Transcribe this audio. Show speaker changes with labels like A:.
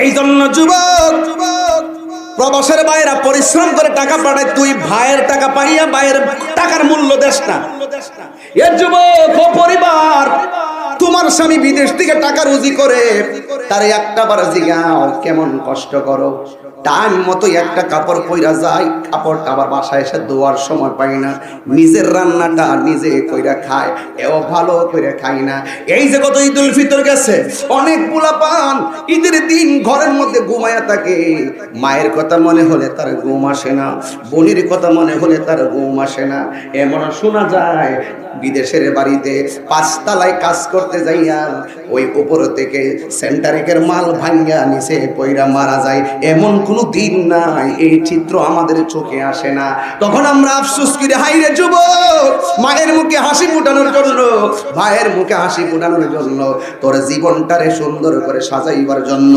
A: এই জন্য যুবক, প্রবাসের ভাইরা পরিশ্রম করে টাকা পাঠায়, তুই ভাইয়ের টাকা পাইয়া ভাইয়ের টাকার মূল্য দেস না। এ যুবক ও পরিবার, তোমার স্বামী বিদেশ থেকে টাকা রুজি করে, তারে একটা বার জিগাও কেমন কষ্ট করো। টাইম মতো একটা কাপড় পইরা যায়, কাপড়টা আবার বাসায় এসে ধোয়ার সময় পাই না, নিজের রান্নাটা নিজে কইরা খায়, এও ভালো করে খাই না। এই যে গত ঈদুল ফিতর গেছে, অনেক পোলাপান ঈদের দিন ঘরের মধ্যে ঘুমায়া থাকে, মায়ের কথা মনে হলে তার ঘুম আসে না, বোনের কথা মনে হলে তার ঘুম আসে না। এমন শোনা যায় বিদেশের বাড়িতে পাঁচতলায় কাজ করতে যাইয়া ওই উপর থেকে সেন্টারিকের মাল ভাঙ্গা নিচে পইরা মারা যায়, এমন কোনো দিন নাই। এই চিত্র আমাদের চোখে আসে না। তখন আমরা আফসোস করি, হাই রে যুবক, মায়ের মুখে হাসি ফোটানোর জন্য, ভাইয়ের মুখে হাসি ফোটানোর জন্য, তোর জীবনটারে সুন্দর করে সাজাইবার জন্য